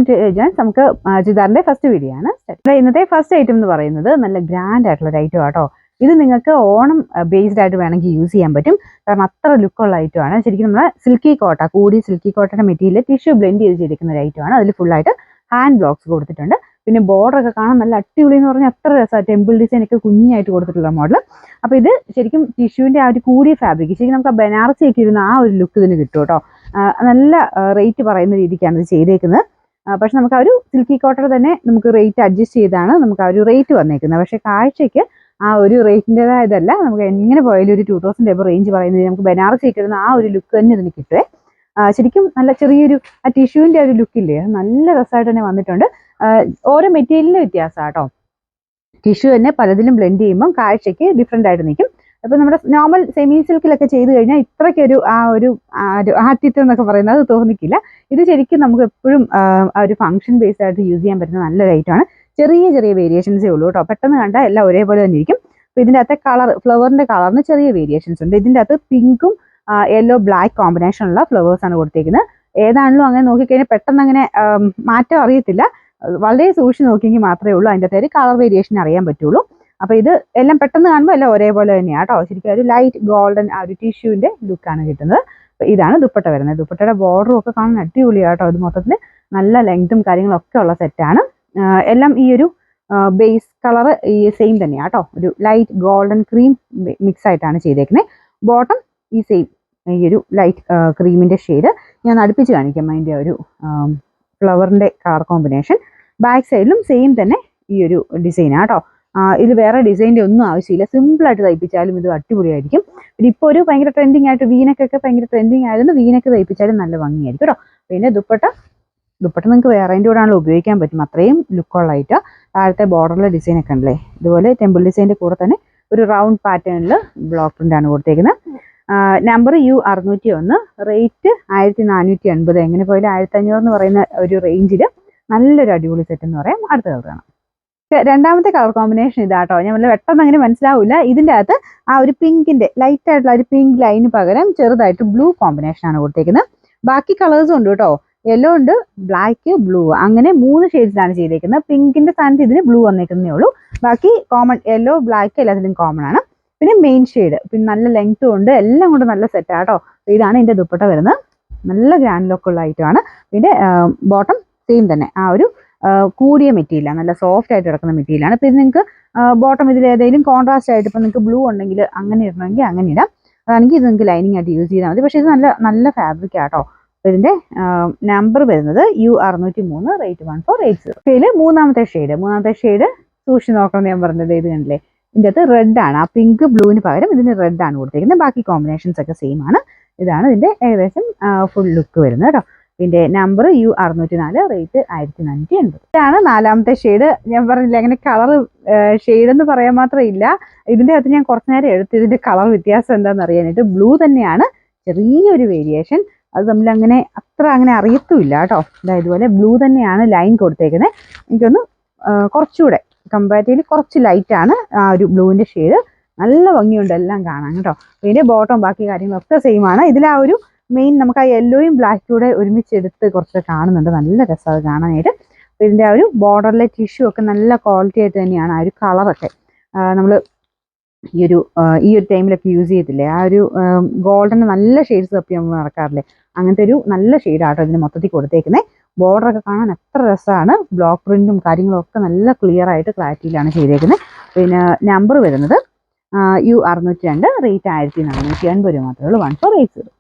To joints. നമുക്ക് ചുരിദാറിന്റെ first video ആണ്. ഇന്നത്തെ ഫസ്റ്റ് ഐറ്റം എന്ന് പറയുന്നത് നല്ല ഗ്രാൻഡ് ആയിട്ടുള്ള ഒരു ഐറ്റം ആട്ടോ. ഇത് നിങ്ങൾക്ക് ഓണം ബേസ്ഡ് ആയിട്ട് വേണമെങ്കിൽ യൂസ് ചെയ്യാൻ പറ്റും. കാരണം അത്ര ലുക്കുള്ള ഐറ്റം ആണ്. ശരിക്കും നമ്മുടെ സിൽക്കി കോട്ട, കൂടി സിൽക്കി കോട്ടയുടെ മെറ്റീരിയൽ ടിഷ്യൂ ബ്ലെൻഡ് ചെയ്ത് ചെയ്തിരിക്കുന്ന ഒരു ഐറ്റം ആണ്. അതിൽ ഫുള്ളായിട്ട് ഹാൻഡ് ബ്ലോക്സ് കൊടുത്തിട്ടുണ്ട്. പിന്നെ ബോർഡർ ഒക്കെ കാണാൻ നല്ല അടിപൊളി എന്ന് പറഞ്ഞാൽ അത്ര രസമാണ്. ടെമ്പിൾ ഡിസൈൻ ഒക്കെ കുഞ്ഞായിട്ട് കൊടുത്തിട്ടുള്ള മോഡൽ. അപ്പോൾ ഇത് ശരിക്കും ടിഷ്യൂവിൻ്റെ ആ ഒരു കൂടിയ ഫാബ്രിക്, ശരിക്കും നമുക്ക് ആ ബനാറസി ഒക്കെ ഇരുന്ന ആ ഒരു ലുക്ക് ഇതിന് കിട്ടും കേട്ടോ. നല്ല റേറ്റ് പറയുന്ന രീതിക്കാണ് ഇത് ചെയ്തേക്കുന്നത്. പക്ഷെ നമുക്ക് ആ ഒരു സിൽക്കി കോട്ടർ തന്നെ നമുക്ക് റേറ്റ് അഡ്ജസ്റ്റ് ചെയ്താണ് നമുക്ക് ആ ഒരു റേറ്റ് വന്നേക്കുന്നത്. പക്ഷേ കാഴ്ചയ്ക്ക് ആ ഒരു റേറ്റിൻ്റെതായതല്ല. നമുക്ക് എങ്ങനെ പോയാലും ഒരു 2000 എബോ റേഞ്ച് പറയുന്നത് നമുക്ക് ബനാറസി ഇട്ടിരുന്ന ആ ഒരു ലുക്ക് തന്നെ ഇതിന് കിട്ടുവേ. ശരിക്കും നല്ല ചെറിയൊരു ആ ടിഷ്യൂവിൻ്റെ ഒരു ലുക്കില്ലേ, നല്ല രസമായിട്ട് തന്നെ വന്നിട്ടുണ്ട്. ഓരോ മെറ്റീരിയലിൻ്റെ വ്യത്യാസമാണ് കേട്ടോ. ടിഷ്യൂ തന്നെ പലതിലും ബ്ലെൻഡ് ചെയ്യുമ്പം കാഴ്ചയ്ക്ക് ഡിഫറെൻ്റ് ആയിട്ട് നിൽക്കും. അപ്പോൾ നമ്മുടെ നോർമൽ സെമി സിൽക്കിലൊക്കെ ചെയ്ത് കഴിഞ്ഞാൽ ഇത്രയ്ക്കൊരു ആ ഒരു ആറ്റിറ്റ്യൂഡ് എന്നൊക്കെ പറയുന്നത് അത് തോന്നിക്കില്ല. ഇത് ശരിക്കും നമുക്ക് എപ്പോഴും ആ ഒരു ഫംഗ്ഷൻ ബേസ്ഡ് ആയിട്ട് യൂസ് ചെയ്യാൻ പറ്റുന്ന നല്ലൊരു ഐറ്റമാണ്. ചെറിയ ചെറിയ വേരിയേഷൻസേ ഉള്ളൂ കേട്ടോ. പെട്ടെന്ന് കണ്ടാൽ എല്ലാം ഒരേപോലെ തന്നെ ഇരിക്കും. അപ്പോൾ ഇതിൻ്റെ അകത്തെ കളർ, ഫ്ലവറിൻ്റെ കളറിന് ചെറിയ വേരിയേഷൻസ് ഉണ്ട്. ഇതിൻ്റെ അകത്ത് പിങ്കും യെല്ലോ ബ്ലാക്ക് കോമ്പിനേഷനുള്ള ഫ്ലവേഴ്സാണ് കൊടുത്തേക്കുന്നത്. ഏതാണല്ലോ അങ്ങനെ നോക്കിക്കഴിഞ്ഞാൽ പെട്ടെന്ന് അങ്ങനെ മാറ്റം അറിയത്തില്ല. വളരെ സൂക്ഷിച്ച് നോക്കിയെങ്കിൽ മാത്രമേ ഉള്ളൂ അതിൻ്റെ അകത്ത് കളർ വേരിയേഷൻ അറിയാൻ പറ്റുള്ളൂ. അപ്പോൾ ഇത് എല്ലാം പെട്ടെന്ന് കാണുമ്പോൾ എല്ലാം ഒരേപോലെ തന്നെയാണ് കേട്ടോ. ശരിക്കും ഒരു ലൈറ്റ് ഗോൾഡൻ ആ ഒരു ടിഷ്യൂവിൻ്റെ ലുക്കാണ് കിട്ടുന്നത്. അപ്പോൾ ഇതാണ് ദുപ്പട്ട വരുന്നത്. ദുപ്പട്ടയുടെ ബോർഡറും ഒക്കെ കാണാൻ അടിപൊളിയാണ് കേട്ടോ. ഇത് മൊത്തത്തിൽ നല്ല ലെങ്തും കാര്യങ്ങളൊക്കെ ഉള്ള സെറ്റാണ്. എല്ലാം ഈ ഒരു ബേസ് കളർ ഈ സെയിം തന്നെയാണ് കേട്ടോ. ഒരു ലൈറ്റ് ഗോൾഡൻ ക്രീം മിക്സ് ആയിട്ടാണ് ചെയ്തേക്കുന്നത്. ബോട്ടം ഈ സെയിം ഈ ഒരു ലൈറ്റ് ക്രീമിൻ്റെ ഷെയ്ഡ് ഞാൻ അടുപ്പിച്ച് കാണിക്കാം. അതിൻ്റെ ഒരു ഫ്ലവറിൻ്റെ കളർ കോമ്പിനേഷൻ. ബാക്ക് സൈഡിലും സെയിം തന്നെ ഈ ഒരു ഡിസൈനാണ് കേട്ടോ. ഇത് വേറെ ഡിസൈൻ്റെ ഒന്നും ആവശ്യമില്ല. സിമ്പിളായിട്ട് തയ്പ്പിച്ചാലും ഇത് അടിപൊളിയായിരിക്കും. പിന്നെ ഇപ്പോൾ ഒരു ഭയങ്കര ട്രെൻഡിങ് ആയിട്ട് വീനക്കൊക്കെ ഭയങ്കര ട്രെൻഡിങ് ആയതുകൊണ്ട് വീനക്ക് തയ്പ്പിച്ചാലും നല്ല ഭംഗിയായിരിക്കും കേട്ടോ. പിന്നെ ദുപ്പട്ട നിങ്ങൾക്ക് വേറെൻ്റെ കൂടെ ആണല്ലോ ഉപയോഗിക്കാൻ പറ്റും. അത്രയും ലുക്കുള്ളതായിട്ട് താഴത്തെ ബോർഡറിലെ ഡിസൈനൊക്കെ ഉണ്ടല്ലേ, ഇതുപോലെ ടെമ്പിൾ ഡിസൈൻ്റെ കൂടെ തന്നെ ഒരു റൗണ്ട് പാറ്റേണിൽ ബ്ലോക്ക് പ്രിൻ്റാണ് കൊടുത്തേക്കുന്നത്. Number U601, rate 1480. എങ്ങനെ പോയാലും 1500 എന്ന് പറയുന്ന ഒരു റേഞ്ചിൽ നല്ലൊരു അടിപൊളി സെറ്റ് എന്ന് പറയാം. അടുത്ത കളർ കാണാം. രണ്ടാമത്തെ കളർ കോമ്പിനേഷൻ ഇതാട്ടോ. ഞാൻ വല്ല പെട്ടെന്ന് അങ്ങനെ മനസ്സിലാവില്ല. ഇതിൻ്റെ അകത്ത് ആ ഒരു പിങ്കിൻ്റെ ലൈറ്റ് ആയിട്ടുള്ള ഒരു പിങ്ക് ലൈന് പകരം ചെറുതായിട്ട് ബ്ലൂ കോമ്പിനേഷനാണ് കൊടുത്തേക്കുന്നത്. ബാക്കി കളേഴ്സും ഉണ്ട് കേട്ടോ. യെല്ലോ ഉണ്ട്, ബ്ലാക്ക്, ബ്ലൂ, അങ്ങനെ 3 ഷെയ്ഡ്സിലാണ് ചെയ്തേക്കുന്നത്. പിങ്കിൻ്റെ സ്ഥാനത്ത് ഇതിന് ബ്ലൂ വന്നേക്കുന്നേ ഉള്ളൂ. ബാക്കി കോമൺ യെല്ലോ, ബ്ലാക്ക് എല്ലാത്തിലും കോമൺ ആണ്. പിന്നെ മെയിൻ ഷെയ്ഡ്, പിന്നെ നല്ല ലെങ്ത്തും ഉണ്ട്. എല്ലാം കൊണ്ട് നല്ല സെറ്റാണ് കേട്ടോ. ഇതാണ് ഇതിൻ്റെ ദുപ്പട്ട വരുന്നത്. നല്ല ഗ്രാൻഡ് ലുക്കുള്ള ഐറ്റമാണ്. പിന്നെ ബോട്ടം സെയിം തന്നെ ആ ഒരു കൂടിയ മെറ്റീരിയലാണ്, നല്ല സോഫ്റ്റ് ആയിട്ട് കിടക്കുന്ന മെറ്റീരിയലാണ്. ഇപ്പോൾ ഇത് നിങ്ങൾക്ക് ബോട്ടം ഇതിൽ ഏതെങ്കിലും കോൺട്രാസ്റ്റ് ആയിട്ട് ഇപ്പോൾ നിങ്ങൾക്ക് ബ്ലൂ ഉണ്ടെങ്കിൽ അങ്ങനെ ഇടണമെങ്കിൽ അങ്ങനെ ഇടാം. അതാണെങ്കിൽ ഇത് നിങ്ങൾക്ക് ലൈനിങ് ആയിട്ട് യൂസ് ചെയ്താൽ മതി. പക്ഷേ ഇത് നല്ല ഫാബ്രിക് ആട്ടോ. അപ്പോൾ ഇതിൻ്റെ നമ്പർ വരുന്നത് U603, റേറ്റ് 1480. ഇതിൽ മൂന്നാമത്തെ ഷെയ്ഡ് സൂക്ഷിച്ച് നോക്കണം. ഞാൻ പറഞ്ഞത് ഇത് കണ്ടില്ലേ, ഇതിൻ്റെ അകത്ത് റെഡ് ആണ്. ആ പിങ്ക് ബ്ലൂവിന് പകരം ഇതിന് റെഡ് ആണ് കൊടുത്തിരിക്കുന്നത്. ബാക്കി കോമ്പിനേഷൻസ് ഒക്കെ സെയിം ആണ്. ഇതാണ് ഇതിൻ്റെ ഏകദേശം ഫുൾ ലുക്ക് വരുന്നത് കേട്ടോ. ഇതിൻ്റെ നമ്പർ U604, റേറ്റ് 1480. ഇതാണ് നാലാമത്തെ ഷെയ്ഡ്. ഞാൻ പറഞ്ഞില്ല അങ്ങനെ കളർ ഷെയ്ഡ് എന്ന് പറയാൻ മാത്രം ഇല്ല. ഇതിൻ്റെ അകത്ത് ഞാൻ കുറച്ച് നേരം എടുത്ത് ഇതിൻ്റെ കളർ വ്യത്യാസം എന്താണെന്ന് അറിയാനായിട്ട്. ബ്ലൂ തന്നെയാണ്, ചെറിയൊരു വേരിയേഷൻ. അത് തമ്മിൽ അത്ര അങ്ങനെ അറിയത്തുമില്ല കേട്ടോ. ഇതുപോലെ ബ്ലൂ തന്നെയാണ് ലൈൻ കൊടുത്തേക്കുന്നത്. എനിക്കൊന്ന് കുറച്ചുകൂടെ കമ്പാരിറ്റീവ്ലി കുറച്ച് ലൈറ്റാണ് ആ ഒരു ബ്ലൂവിൻ്റെ ഷെയ്ഡ്. നല്ല ഭംഗിയുണ്ട് എല്ലാം കാണാൻ കേട്ടോ. ഇതിൻ്റെ ബോട്ടം ബാക്കി കാര്യങ്ങളൊക്കെ സെയിം ആണ്. ഇതിൽ ആ ഒരു മെയിൻ നമുക്ക് ആ യെല്ലോയും ബ്ലാക്കും കൂടെ ഒരുമിച്ചെടുത്ത് കുറച്ച് കാണുന്നുണ്ട്. നല്ല രസമാണ് കാണാനായിട്ട്. അപ്പോൾ ഇതിൻ്റെ ആ ഒരു ബോർഡറിലെ ടിഷ്യൂ ഒക്കെ നല്ല ക്വാളിറ്റി ആയിട്ട് തന്നെയാണ്. ആ ഒരു കളറൊക്കെ നമ്മൾ ഈ ഒരു ടൈമിലൊക്കെ യൂസ് ചെയ്യത്തില്ലേ, ആ ഒരു ഗോൾഡൻ നല്ല ഷെയ്ഡ്സ് തപ്പി നമ്മൾ നടക്കാറില്ലേ, അങ്ങനത്തെ ഒരു നല്ല ഷെയ്ഡാട്ടോ ഇതിന് മൊത്തത്തിൽ കൊടുത്തേക്കുന്നത്. ബോർഡറൊക്കെ കാണാൻ എത്ര രസമാണ്. ബ്ലോക്ക് പ്രിന്റും കാര്യങ്ങളും ഒക്കെ നല്ല ക്ലിയർ ആയിട്ട് ക്ലാരിറ്റിയിലാണ് ചെയ്തേക്കുന്നത്. പിന്നെ നമ്പർ വരുന്നത് U602, റേറ്റ് 1480 മാത്രമേ ഉള്ളൂ. 1480.